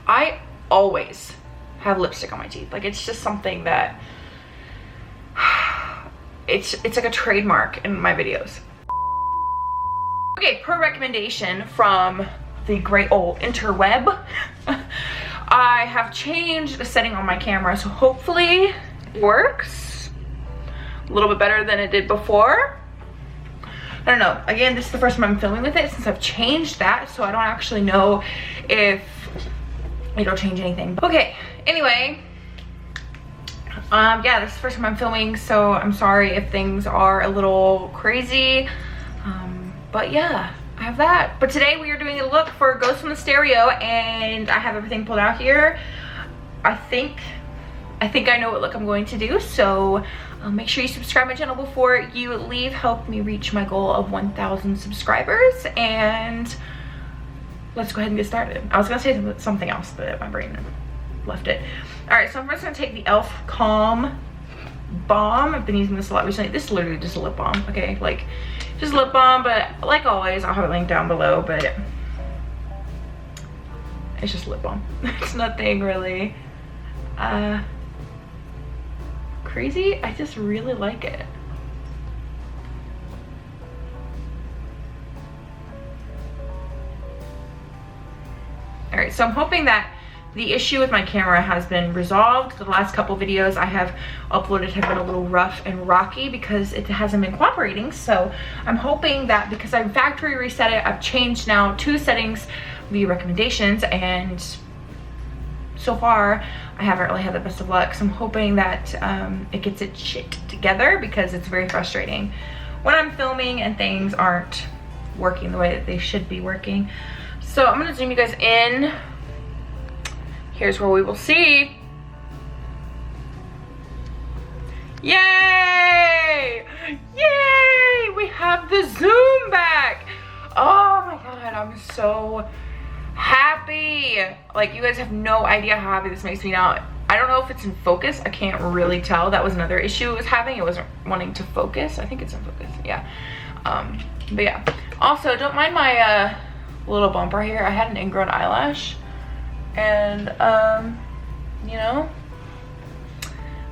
I always have lipstick on my teeth. Like, it's just something that it's like a trademark in my videos. Okay, per recommendation from the great old interweb, I have changed the setting on my camera, so hopefully it works a little bit better than it did before. I don't know. Again, this is the first time I'm filming with it since I've changed that, so I don't actually know if it'll change anything. Okay, anyway, yeah, this is the first time I'm filming, so I'm sorry if things are a little crazy, but yeah, I have that. But today we are doing a look for Ghost from the Stereo, and I have everything pulled out here. I think I know what look I'm going to do, so make sure you subscribe to my channel before you leave. Help me reach my goal of 1,000 subscribers, and let's go ahead and get started. I was gonna say something else, but my brain left it. All right, so I'm first gonna take the e.l.f. Calm Balm. I've been using this a lot recently. This is literally just a lip balm, okay? Like, just lip balm, but like always, I'll have it linked down below, but it's just lip balm. It's nothing really crazy. I just really like it. All right, so I'm hoping that the issue with my camera has been resolved. The last couple videos I have uploaded have been a little rough and rocky because it hasn't been cooperating. So I'm hoping that because I factory reset it, I've changed now 2 settings via recommendations, and so far I haven't really had the best of luck. So I'm hoping that it gets its shit together, because it's very frustrating when I'm filming and things aren't working the way that they should be working. So I'm gonna zoom you guys in. Here's where we will see. Yay! Yay! We have the zoom back. Oh my god, I'm so happy. Like, you guys have no idea how happy this makes me now. I don't know if it's in focus. I can't really tell. That was another issue it was having. It wasn't wanting to focus. I think it's in focus, yeah. But yeah. Also, don't mind my little bumper here. I had an ingrown eyelash, and you know,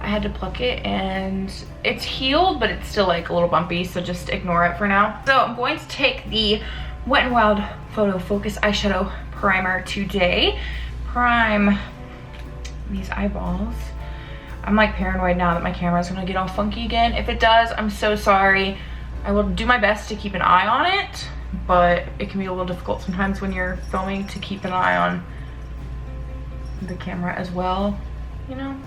I had to pluck it, and it's healed, but it's still like a little bumpy, so just ignore it for now. So I'm going to take the Wet n Wild Photo Focus eyeshadow primer today. Prime these eyeballs. I'm like paranoid now that my camera's gonna get all funky again. If it does, I'm so sorry. I will do my best to keep an eye on it, but it can be a little difficult sometimes when you're filming to keep an eye on the camera as well, you know.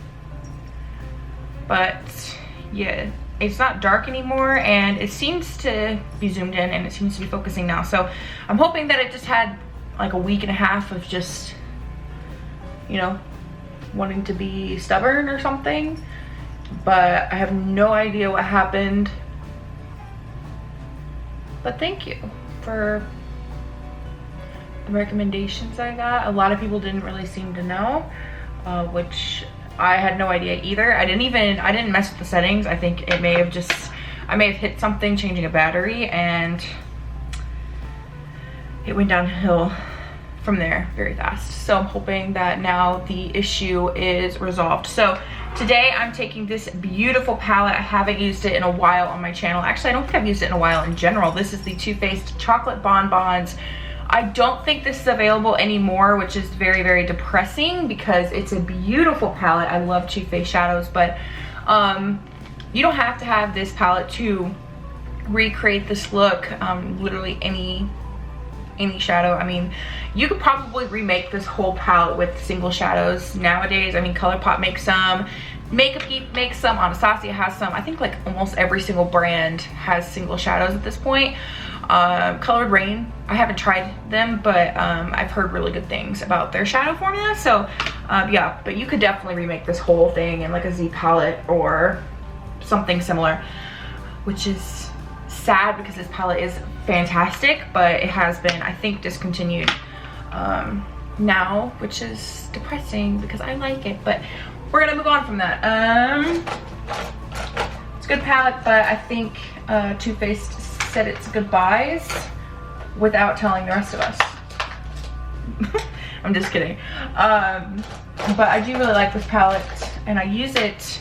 But yeah, it's not dark anymore, and it seems to be zoomed in, and it seems to be focusing now. So I'm hoping that it just had like a week and a half of just, you know, wanting to be stubborn or something, but I have no idea what happened. But thank you for the recommendations I got. A lot of people didn't really seem to know, which I had no idea either. I didn't mess with the settings. I think it may have just, I may have hit something changing a battery, and it went downhill from there very fast. So I'm hoping that now the issue is resolved. So today I'm taking this beautiful palette. I haven't used it in a while on my channel. Actually, I don't think I've used it in a while in general. This is the Too Faced Chocolate Bonbons. I don't think this is available anymore, which is very, very depressing, because it's a beautiful palette. I love Too Faced shadows, but you don't have to have this palette to recreate this look. Literally any shadow. I mean, you could probably remake this whole palette with single shadows nowadays. I mean, ColourPop makes some, Makeup Geek makes some, Anastasia has some. I think like almost every single brand has single shadows at this point. Colored Rain, I haven't tried them, but I've heard really good things about their shadow formula. So yeah, but you could definitely remake this whole thing in like a Z palette or something similar, which is sad because this palette is fantastic, but it has been, I think, discontinued now, which is depressing because I like it, but we're gonna move on from that. It's a good palette, but I think Too Faced said its goodbyes without telling the rest of us. I'm I'm just kidding. But I do really like this palette, and I use it,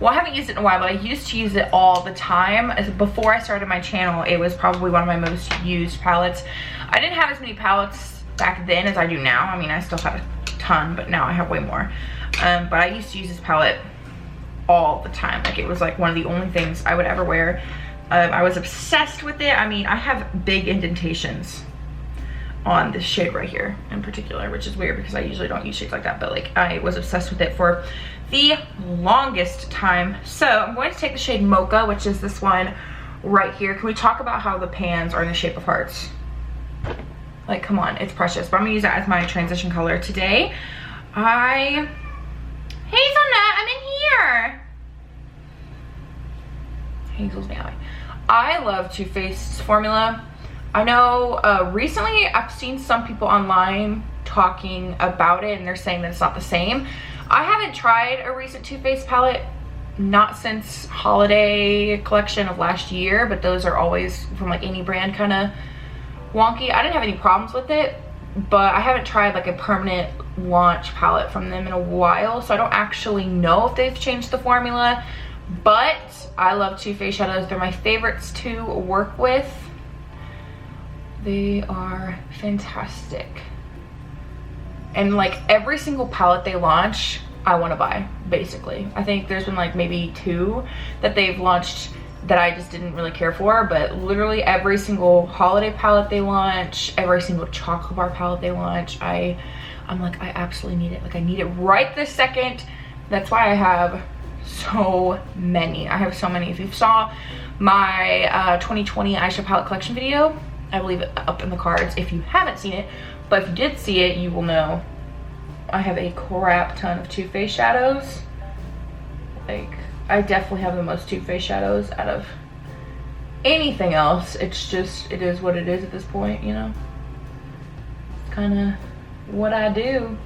well, I haven't used it in a while, but I used to use it all the time. Before I started my channel, it was probably one of my most used palettes. I didn't have as many palettes back then as I do now. I mean, I still have a ton, but now I have way more. But I used to use this palette all the time. Like, it was like one of the only things I would ever wear. I was obsessed with it. I mean, I have big indentations on this shade right here in particular, which is weird because I usually don't use shades like that, but like I was obsessed with it for the longest time. So I'm going to take the shade Mocha, which is this one right here. Can we talk about how the pans are in the shape of hearts? Like, come on, it's precious. But I'm gonna use that as my transition color today. Hazelnut, I'm in here. Hazel's meowing. I love Too Faced's formula. I know recently I've seen some people online talking about it, and they're saying that it's not the same. I haven't tried a recent Too Faced palette, not since holiday collection of last year, but those are always from like any brand kind of wonky. I didn't have any problems with it, but I haven't tried like a permanent launch palette from them in a while, so I don't actually know if they've changed the formula. But I love Too Faced shadows. They're my favorites to work with. They are fantastic. And like every single palette they launch, I want to buy, basically. I think there's been like maybe 2 that they've launched that I just didn't really care for, but literally every single holiday palette they launch, every single chocolate bar palette they launch, I'm like, I absolutely need it. Like, I need it right this second. That's why I have so many. I have so many. If you saw my 2020 eyeshadow palette collection video, I will leave it up in the cards if you haven't seen it, but if you did see it, you will know I have a crap ton of Too Faced shadows. Like, I definitely have the most Too Faced shadows out of anything else. It's just, it is what it is at this point, you know? It's kind of what I do.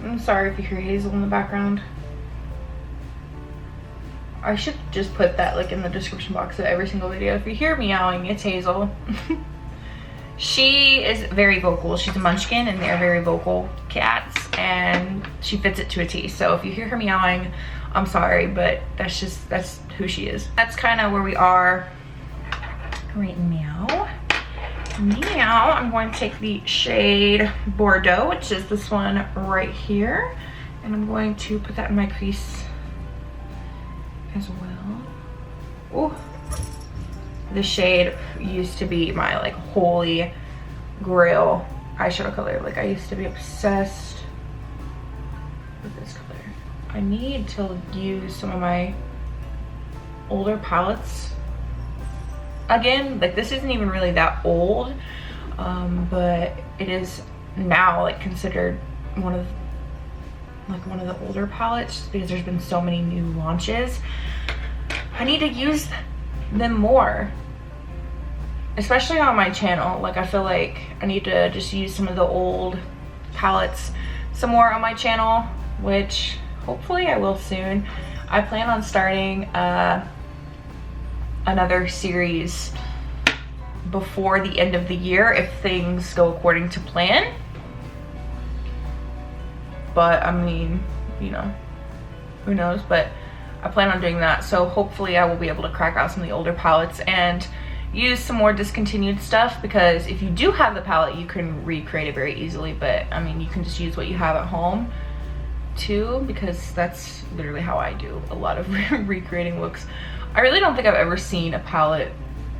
I'm sorry if you hear Hazel in the background. I should just put that like in the description box of every single video. If you hear meowing, it's Hazel. She is very vocal. She's a munchkin, and they're very vocal cats, and she fits it to a T. So if you hear her meowing, I'm sorry, but that's who she is. That's kind of where we are right now. Now I'm going to take the shade Bordeaux, which is this one right here, and I'm going to put that in my crease as well. Oh, this shade used to be my like holy grail eyeshadow color. Like, I used to be obsessed with this color. I need to use some of my older palettes again. Like, this isn't even really that old, but it is now like considered one of the older palettes because there's been so many new launches. I need to use them more, especially on my channel. Like, I feel like I need to just use some of the old palettes some more on my channel, which hopefully I will soon. I plan on starting another series before the end of the year if things go according to plan. But I mean, you know, who knows, but I plan on doing that. So hopefully I will be able to crack out some of the older palettes and use some more discontinued stuff, because if you do have the palette, you can recreate it very easily. But I mean, you can just use what you have at home too, because that's literally how I do a lot of recreating looks. I really don't think I've ever seen a palette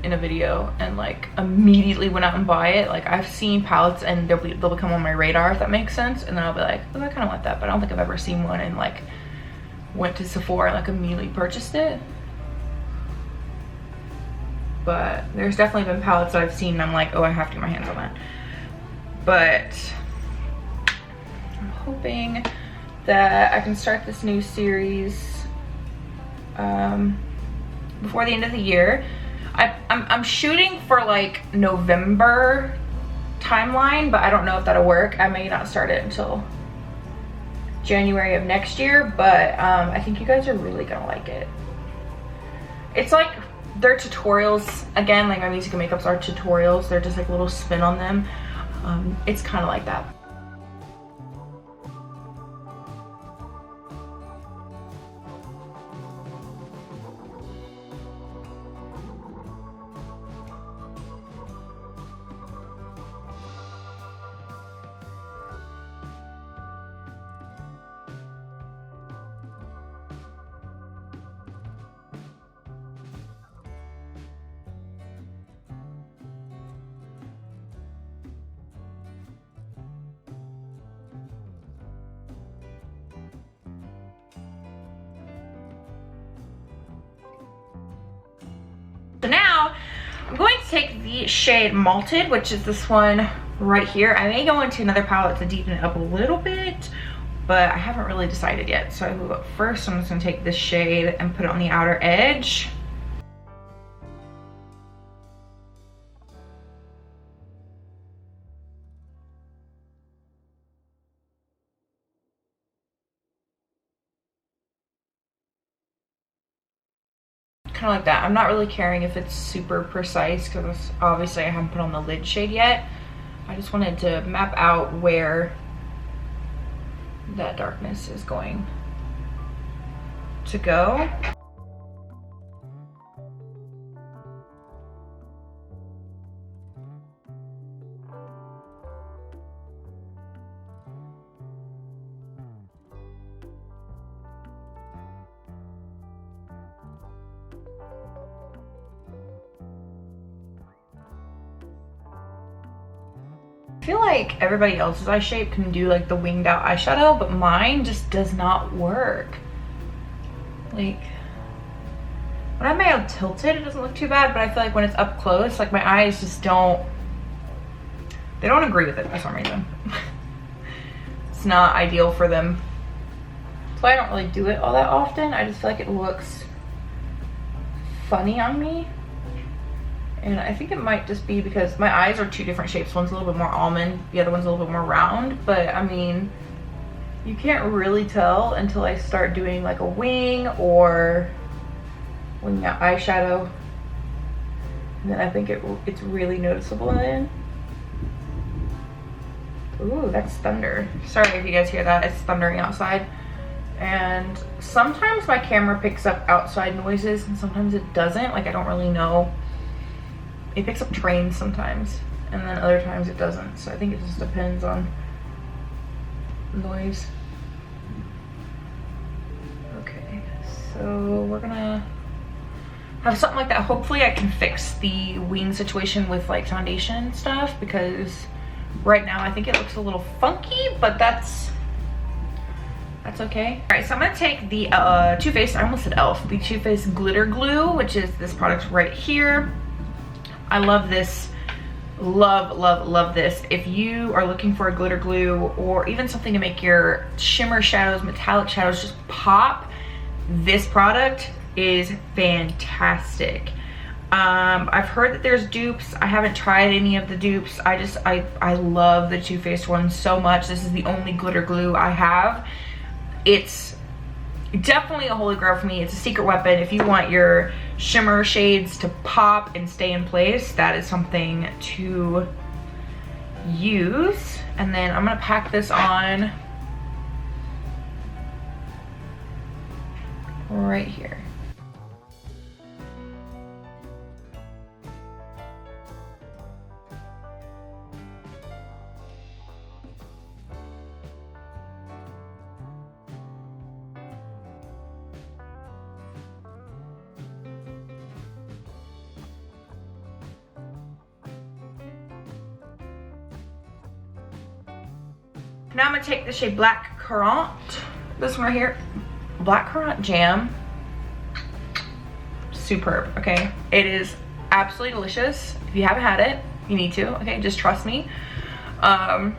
in a video and like immediately went out and buy it. Like, I've seen palettes and they'll become on my radar, if that makes sense, and then I'll be like, oh, I kind of want that, but I don't think I've ever seen one and like went to Sephora and like immediately purchased it. But there's definitely been palettes that I've seen and I'm like, oh, I have to get my hands on that. but I'm hoping that I can start this new series before the end of the year. I'm shooting for like November timeline, but I don't know if that'll work. I may not start it until January of next year, but I think you guys are really gonna like it. It's like they're tutorials again, like my music and makeups are tutorials. They're just like a little spin on them. It's kind of like that. So now I'm going to take the shade Malted, which is this one right here. I may go into another palette to deepen it up a little bit, but I haven't really decided yet. So first I'm just gonna take this shade and put it on the outer edge. Kind of like that. I'm not really caring if it's super precise because obviously I haven't put on the lid shade yet. I just wanted to map out where that darkness is going to go. I feel like everybody else's eye shape can do like the winged out eyeshadow, but mine just does not work. Like when I may have tilted, it doesn't look too bad, but I feel like when it's up close, like my eyes just don't agree with it for some reason. It's not ideal for them. That's why I don't really do it all that often. I just feel like it looks funny on me. And I think it might just be because my eyes are two different shapes. One's a little bit more almond, the other one's a little bit more round. But I mean, you can't really tell until I start doing like a wing or wing out eyeshadow. And then I think it's really noticeable then. Ooh, that's thunder. Sorry if you guys hear that, it's thundering outside. And sometimes my camera picks up outside noises and sometimes it doesn't. Like I don't really know. It picks up trains sometimes, and then other times it doesn't. So I think it just depends on noise. Okay, so we're gonna have something like that. Hopefully I can fix the wing situation with like foundation stuff, because right now I think it looks a little funky, but that's okay. All right, so I'm gonna take the Too Faced, I almost said e.l.f., the Too Faced Glitter Glue, which is this product right here. I love this, love this. If you are looking for a glitter glue or even something to make your shimmer shadows, metallic shadows just pop, this product is fantastic. I've heard that there's dupes. I haven't tried any of the dupes. I love the Too Faced one so much. This is the only glitter glue I have. It's definitely a holy grail for me. It's a secret weapon. If you want your shimmer shades to pop and stay in place, that is something to use. And then I'm gonna pack this on right here. Now I'm gonna take the shade Black Currant, this one right here, Black Currant Jam. Superb, okay? It is absolutely delicious. If you haven't had it, you need to, okay? Just trust me. That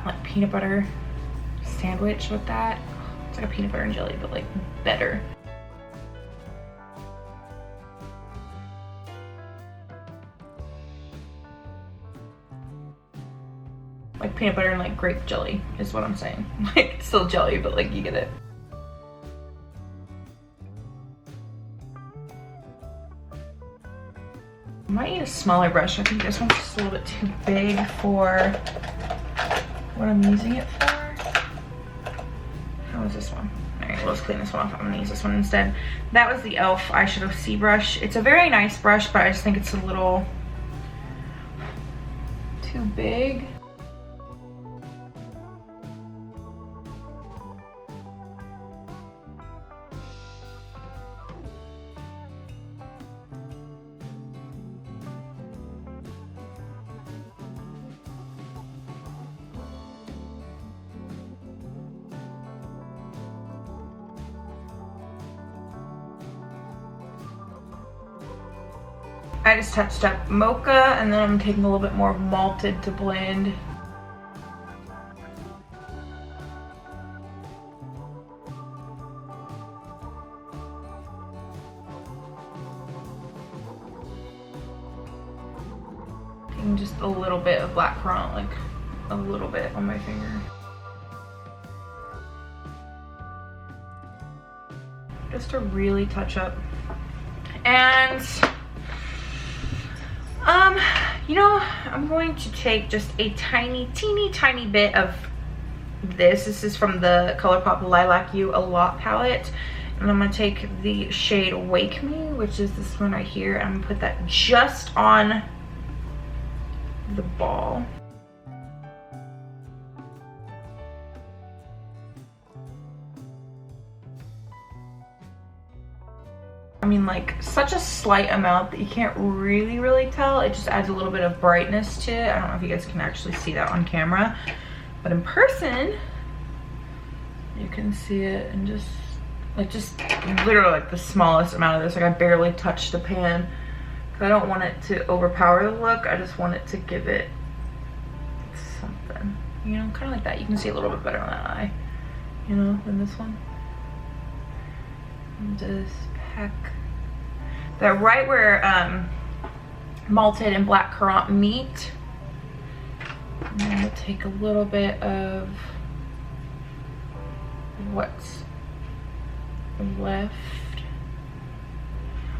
like peanut butter sandwich with that. It's like a peanut butter and jelly, but like better. Like peanut butter and like grape jelly is what I'm saying. Like it's still jelly, but like you get it. I might need a smaller brush. I think this one's just a little bit too big for what I'm using it for. How is this one? All right, let's clean this one off. I'm gonna use this one instead. That was the e.l.f. eyeshadow C brush. It's a very nice brush, but I just think it's a little too big. I just touched up mocha, and then I'm taking a little bit more malted to blend. Taking just a little bit of black currant, like a little bit on my finger. Just to really touch up. And you know, I'm going to take just a teeny tiny bit of this. This is from the ColourPop Lilac You A Lot palette. And I'm gonna take the shade Wake Me, which is this one right here. And I'm gonna put that just on the ball. I mean, like such a slight amount that you can't really tell. It just adds a little bit of brightness to it. I don't know if you guys can actually see that on camera, but in person you can see it. And just literally like the smallest amount of this. Like I barely touched the pan because I don't want it to overpower the look. I just want it to give it something, you know, kind of like that. You can see a little bit better on that eye, you know, than this one. And just pack that right where malted and black currant meet. And then we'll take a little bit of what's left.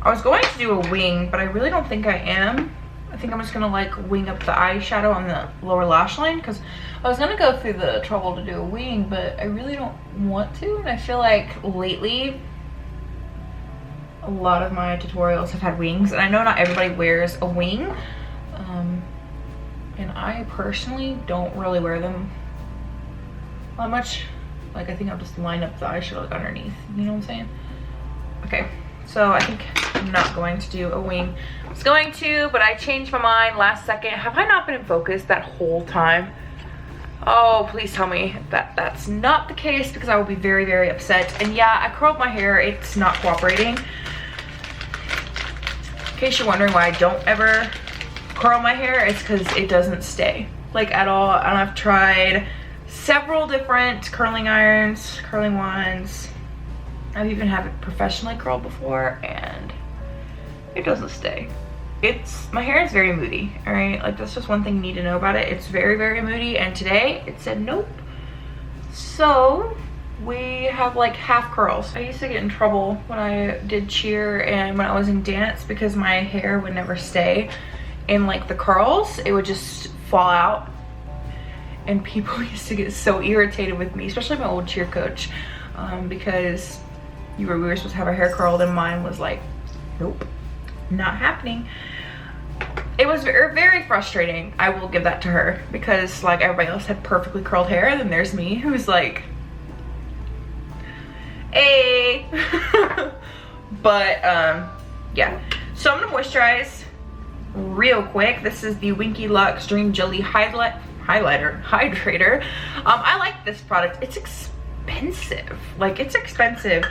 I was going to do a wing, but I really don't think I am. I think I'm just gonna like wing up the eyeshadow on the lower lash line, because I was gonna go through the trouble to do a wing, but I really don't want to. And I feel like lately a lot of my tutorials have had wings, and I know not everybody wears a wing, and I personally don't really wear them that much. Like I think I'll just line up the eyeshadow like underneath, you know what I'm saying? Okay, so I think I'm not going to do a wing. I was going to, but I changed my mind last second. Have I not been in focus that whole time? Oh, please tell me that that's not the case, because I will be very upset. And yeah, I curled my hair. It's not cooperating. In case you're wondering why I don't ever curl my hair, it's because it doesn't stay, like at all. And I've tried several different curling irons, curling wands. I've even had it professionally curled before, and it doesn't stay. My hair is very moody, all right? Like that's just one thing you need to know about it. It's very moody, and today it said nope. So we have like half curls. I used to get in trouble when I did cheer and when I was in dance, because my hair would never stay in like the curls. It would just fall out, and people used to get so irritated with me, especially my old cheer coach, because we were supposed to have our hair curled, and mine was like, nope, not happening. It was very frustrating. I will give that to her, because like everybody else had perfectly curled hair, and then there's me who's like, hey. But yeah, so I'm gonna moisturize real quick. This is the Winky Lux Dream Jelly Hydrator. I like this product. It's expensive. Like it's expensive.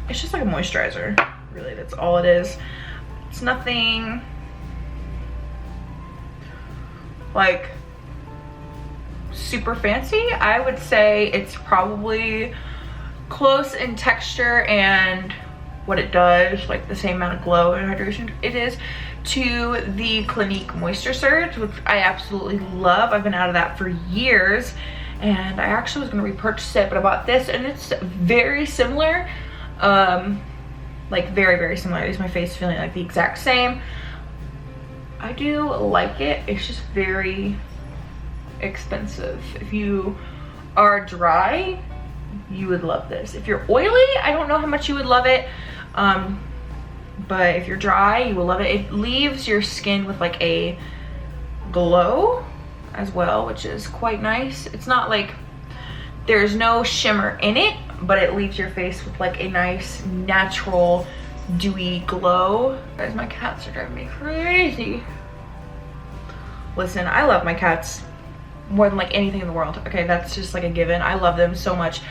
It's just like a moisturizer, really. That's all it is. It's nothing like super fancy. I would say it's probably close in texture and what it does, like the same amount of glow and hydration it is, to the Clinique Moisture Surge, which I absolutely love. I've been out of that for years, and I actually was gonna repurchase it, but I bought this, and it's very similar, like very, very similar. It leaves my face feeling like the exact same. I do like it. It's just very expensive. If you are dry, you would love this. If you're oily, I don't know how much you would love it, but if you're dry, you will love it. It leaves your skin with like a glow as well, which is quite nice. It's not like there's no shimmer in it, but it leaves your face with like a nice natural dewy glow. Guys, my cats are driving me crazy. Listen, I love my cats more than like anything in the world. Okay, that's just like a given. I love them so much,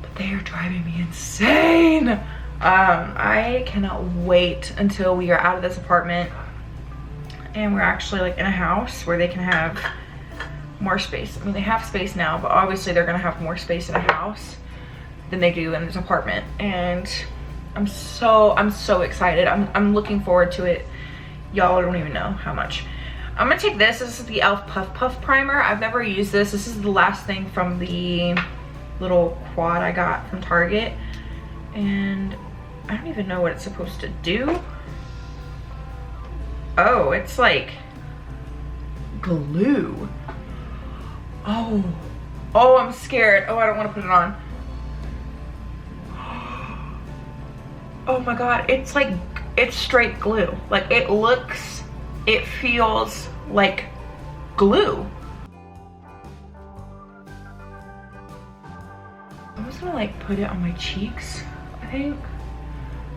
but they are driving me insane. I cannot wait until we are out of this apartment and we're actually like in a house where they can have more space. I mean, they have space now, but obviously they're gonna have more space in a house than they do in this apartment, and I'm so excited. I'm looking forward to it. Y'all don't even know how much. I'm gonna take this. This is the e.l.f. Puff Puff Primer. I've never used this. This is the last thing from the little quad I got from Target, and I don't even know what it's supposed to do. Oh, it's like glue. Oh, I'm scared. Oh, I don't want to put it on. Oh my god, it's like, it's straight glue. Like it feels like glue. I'm just gonna like put it on my cheeks, I think,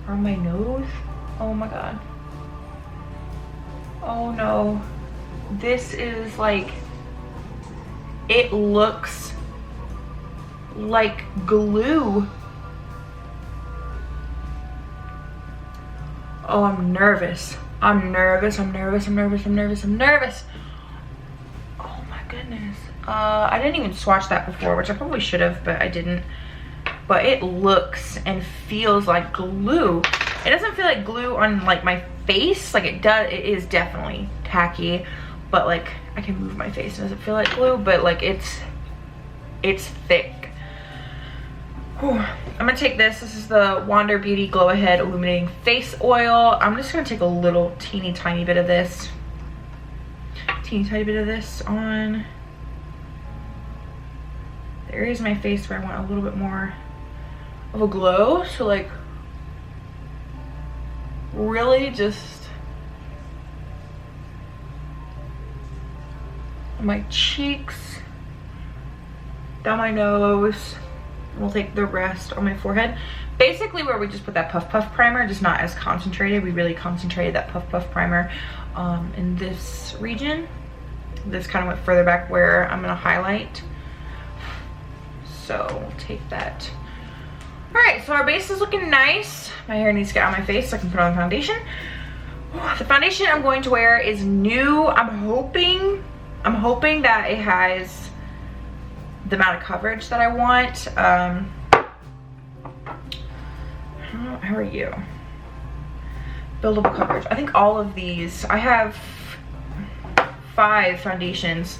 or on my nose. Oh my god. Oh no. This is like, it looks like glue. Oh, I'm nervous. I'm nervous. Oh my goodness. I didn't even swatch that before, which I probably should have, but I didn't. But it looks and feels like glue. It doesn't feel like glue on like my face. Like it does, it is definitely tacky, but like I can move my face. It doesn't feel like glue, but like it's thick. Whew. I'm gonna take this. This is the Wander Beauty Glow Ahead Illuminating Face Oil. I'm just gonna take a little teeny tiny bit of this. On the areas of my face where I want a little bit more of a glow. So like really just on my cheeks, down my nose. We'll take the rest on my forehead. Basically where we just put that Puff Puff Primer, just not as concentrated. We really concentrated that Puff Puff Primer in this region. This kind of went further back where I'm gonna highlight. So we'll take that. All right, so our base is looking nice. My hair needs to get out of my face so I can put on the foundation. The foundation I'm going to wear is Nude. I'm hoping that it has the amount of coverage that I want. How are you? Buildable coverage. I think all of these, I have 5 foundations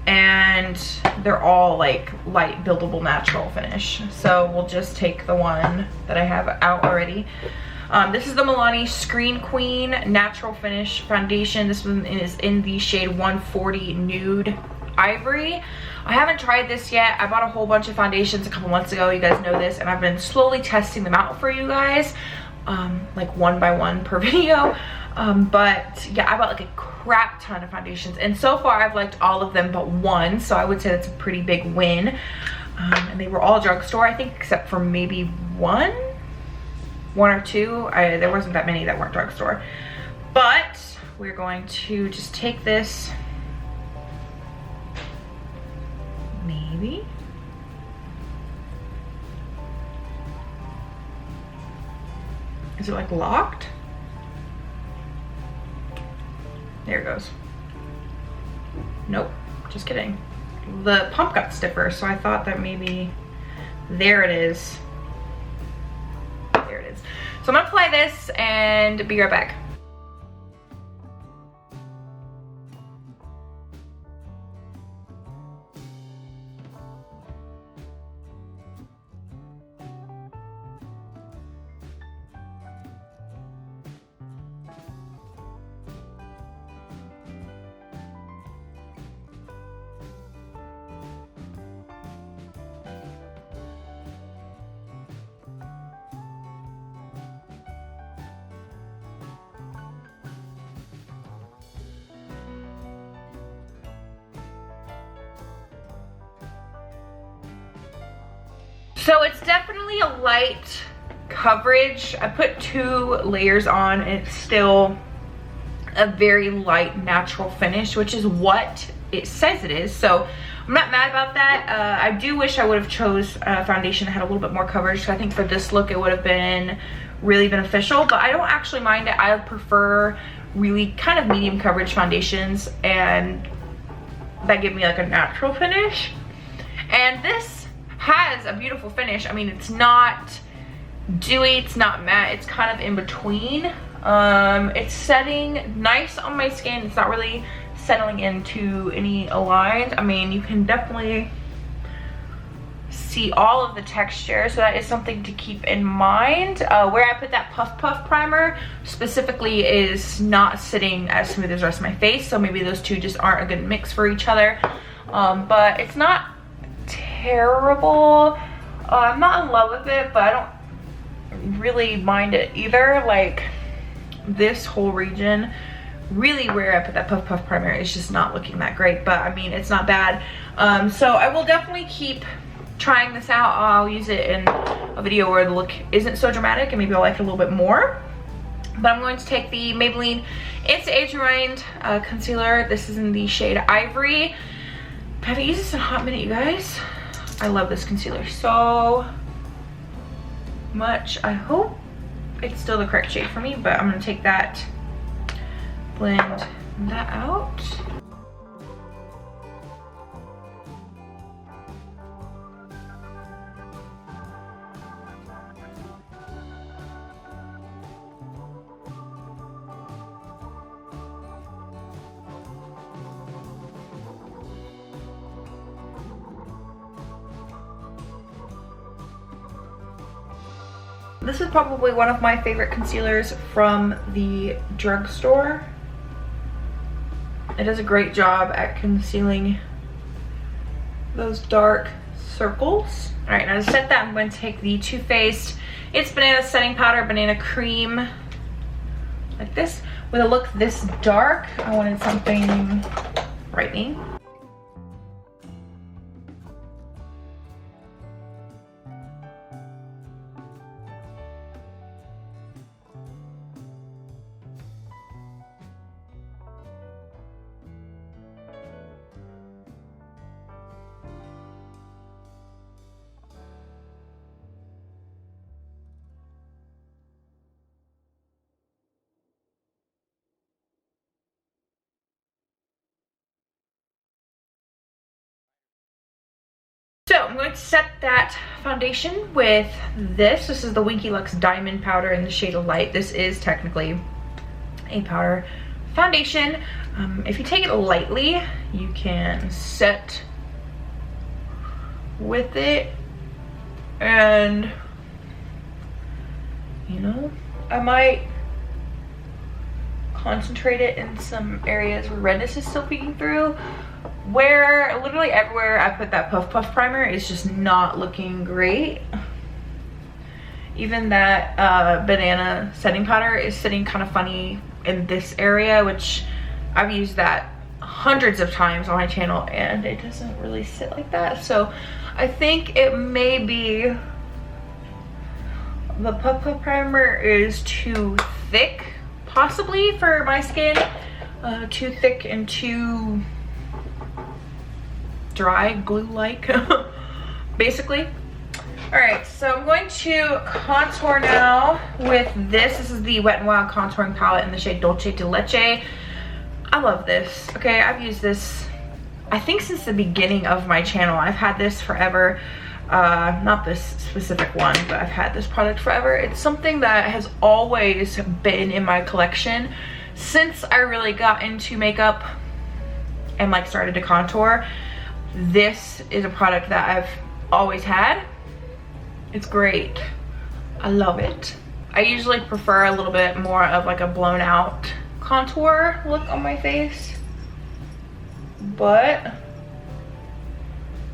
and they're all like light buildable natural finish. So we'll just take the one that I have out already. This is the Milani Screen Queen Natural Finish Foundation. This one is in the shade 140 Nude Ivory. I haven't tried this yet. I bought a whole bunch of foundations a couple months ago. You guys know this, and I've been slowly testing them out for you guys, like one by one per video. But yeah, I bought like a crap ton of foundations, and so far I've liked all of them but one, so I would say that's a pretty big win. And they were all drugstore, I think, except for maybe one or two. There wasn't that many that weren't drugstore. But we're going to just take this. Maybe. Is it like locked? There it goes. Nope, just kidding. The pump got stiffer, so I thought that maybe, there it is. There it is. So I'm gonna apply this and be right back. So it's definitely a light coverage. I put 2 layers on and it's still a very light natural finish, which is what it says it is. So I'm not mad about that. I do wish I would have chose a foundation that had a little bit more coverage. So I think for this look it would have been really beneficial, but I don't actually mind it. I prefer really kind of medium coverage foundations, and that give me like a natural finish. And this has a beautiful finish. I mean, it's not dewy, it's not matte, it's kind of in between. It's setting nice on my skin. It's not really settling into any lines. I mean, you can definitely see all of the texture, so that is something to keep in mind. Where I put that Puff Puff primer specifically is not sitting as smooth as the rest of my face, so maybe those two just aren't a good mix for each other. But it's not terrible. I'm not in love with it, but I don't really mind it either. Like, this whole region, really where I put that Puff Puff primer, is just not looking that great, but I mean, it's not bad. So I will definitely keep trying this out. I'll use it in a video where the look isn't so dramatic and maybe I'll like it a little bit more. But I'm going to take the Maybelline Instant Age Rewind concealer. This is in the shade Ivory. I haven't used this in a hot minute, you guys. I love this concealer so much. I hope it's still the correct shade for me, but I'm gonna take that, blend that out. This is probably one of my favorite concealers from the drugstore. It does a great job at concealing those dark circles. All right, now to set that, I'm going to take the Too Faced It's Banana Setting Powder, Banana Cream, like this. With a look this dark, I wanted something brightening. So I'm going to set that foundation with this. This is the Winky Lux Diamond Powder in the shade of Light. This is technically a powder foundation. If you take it lightly, you can set with it, and you know, I might concentrate it in some areas where redness is still peeking through. Where literally everywhere I put that Puff Puff primer is just not looking great. Even that banana setting powder is sitting kind of funny in this area, which I've used that hundreds of times on my channel and it doesn't really sit like that. So I think it may be the Puff Puff primer is too thick, possibly for my skin. Too thick and too dry, glue-like, basically. All right, so I'm going to contour now with this. This is the Wet n Wild contouring palette in the shade Dolce de Leche. I love this. Okay, I've used this I think since the beginning of my channel. I've had this forever. Not this specific one, but I've had this product forever. It's something that has always been in my collection since I really got into makeup and like started to contour. This is a product that I've always had. It's great. I love it. I usually prefer a little bit more of like a blown out contour look on my face, but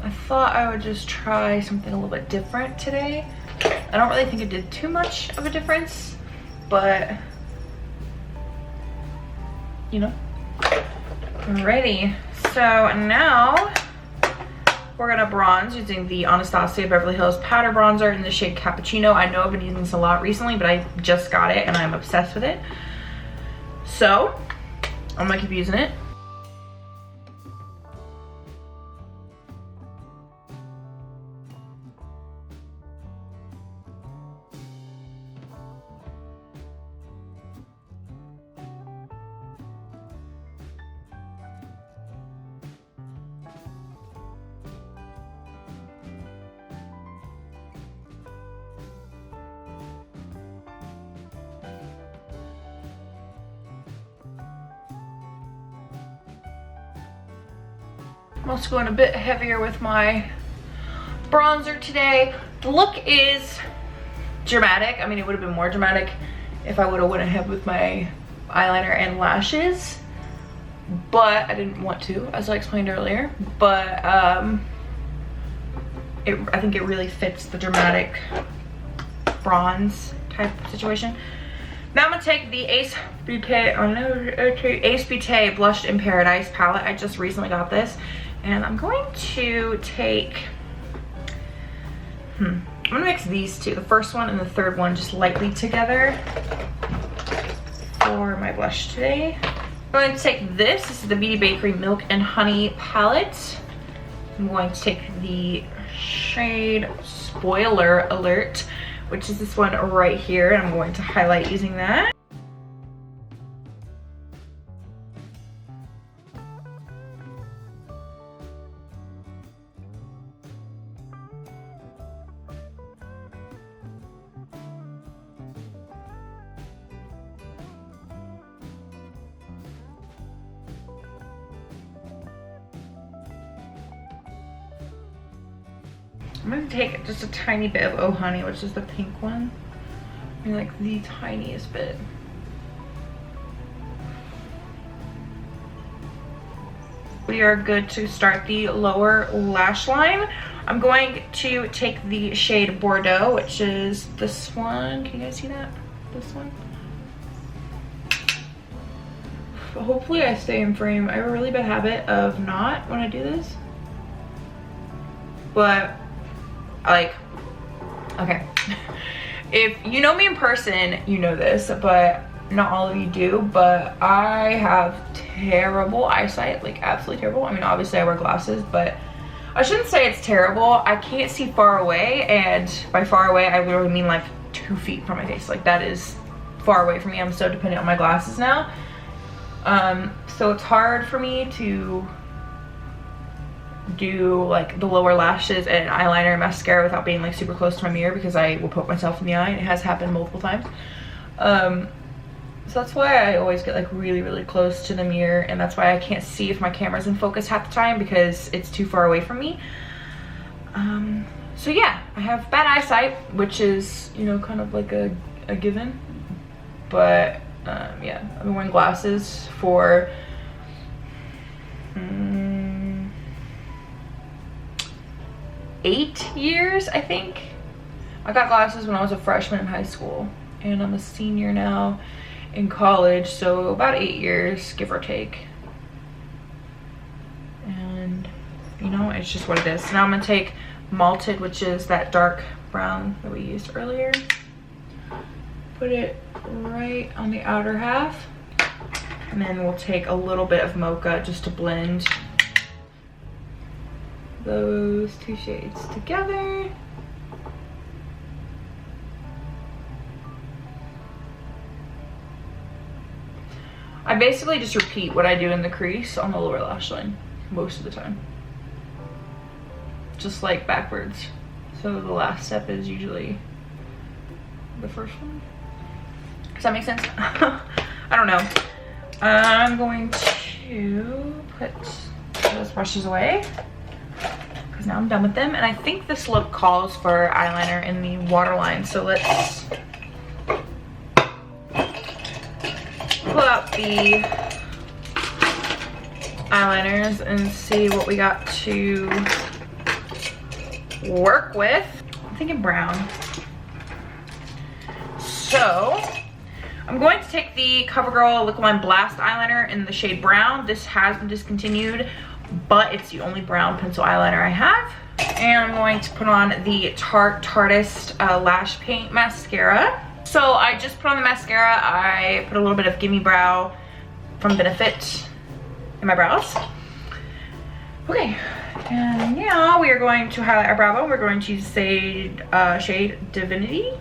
I thought I would just try something a little bit different today. I don't really think it did too much of a difference, but you know. Alrighty, so now we're gonna bronze using the Anastasia Beverly Hills Powder Bronzer in the shade Cappuccino. I know I've been using this a lot recently, but I just got it and I'm obsessed with it. So I'm gonna keep using it. I'm also going a bit heavier with my bronzer today. The look is dramatic. I mean, it would have been more dramatic if I would have went ahead with my eyeliner and lashes, but I didn't want to, as I explained earlier. But I think it really fits the dramatic bronze type situation. Now I'm gonna take the Ace Beauté Blushed in Paradise palette. I just recently got this, and I'm going to take, I'm gonna mix these two, the first one and the third one, just lightly together for my blush today. I'm going to take this is the Beauty Bakery Milk and Honey palette. I'm going to take the shade Spoiler Alert, which is this one right here, and I'm going to highlight using that. I'm going to take just a tiny bit of Oh Honey, which is the pink one. I mean, like the tiniest bit. We are good to start the lower lash line. I'm going to take the shade Bordeaux, which is this one. Can you guys see that? This one. Hopefully I stay in frame. I have a really bad habit of not when I do this. But like, okay, if you know me in person, you know this, but not all of you do. But I have terrible eyesight, like absolutely terrible. I mean, obviously I wear glasses, but I shouldn't say it's terrible. I can't see far away, and by far away I literally mean like 2 feet from my face. Like that is far away from me. I'm so dependent on my glasses now. So it's hard for me to do like the lower lashes and eyeliner and mascara without being like super close to my mirror, because I will poke myself in the eye, and it has happened multiple times. So that's why I always get like really close to the mirror, and that's why I can't see if my camera's in focus half the time, because it's too far away from me. So yeah, I have bad eyesight, which is, you know, kind of like a given, but yeah, I've been wearing glasses for 8 years, I think. I got glasses when I was a freshman in high school, and I'm a senior now in college, so about 8 years, give or take. And you know, it's just what it is. So now I'm gonna take Malted, which is that dark brown that we used earlier, put it right on the outer half, and then we'll take a little bit of Mocha just to blend those two shades together. I basically just repeat what I do in the crease on the lower lash line. most of the time. Just like backwards. So the last step is usually the first one. Does that make sense? I don't know. I'm going to put those brushes away because now I'm done with them. And I think this look calls for eyeliner in the waterline. So let's pull out the eyeliners and see what we got to work with. I'm thinking brown. So I'm going to take the Covergirl Liquiline Blast eyeliner in the shade brown. This has been discontinued, but it's the only brown pencil eyeliner I have. And I'm going to put on the Tarteist Lash Paint Mascara. So I just put on the mascara. I put a little bit of Gimme Brow from Benefit in my brows. Okay, and now we are going to highlight our brow bone. We're going to use shade Divinity.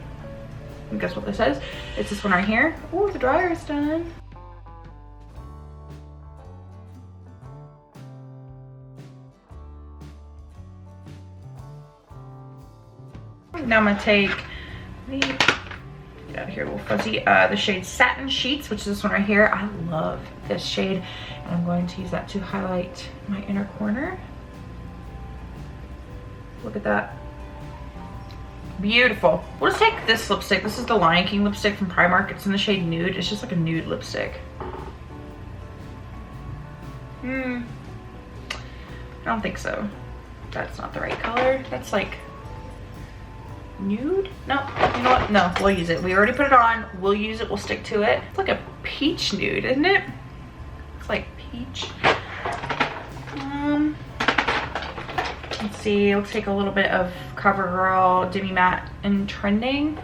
And guess what this says? It's this one right here. Oh, the dryer is done. Now I'm gonna take the, get out of here, a little fuzzy, the shade Satin Sheets, which is this one right here. I love this shade, and I'm going to use that to highlight my inner corner. Look at that. Beautiful. We'll just take this lipstick. This is the Lion King lipstick from Primark. It's in the shade Nude. It's just like a nude lipstick. I don't think so. That's not the right color. That's like nude? No, you know what? No, we'll use it. We already put it on. We'll use it. We'll stick to it. It's like a peach nude, isn't it? It's like peach. Let's see. We'll take a little bit of Covergirl Demi Matte in Trending.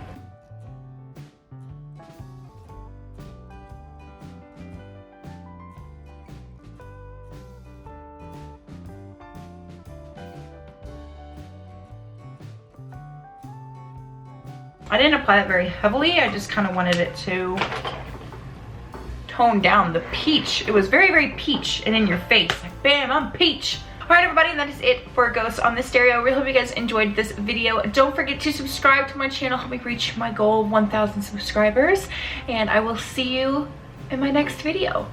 I didn't apply it very heavily. I just kind of wanted it to tone down the peach. It was very, very peach and in your face. Like, bam, I'm peach. All right, everybody, and that is it for Ghost on the Stereo. I really hope you guys enjoyed this video. Don't forget to subscribe to my channel. Help me reach my goal of 1,000 subscribers. And I will see you in my next video.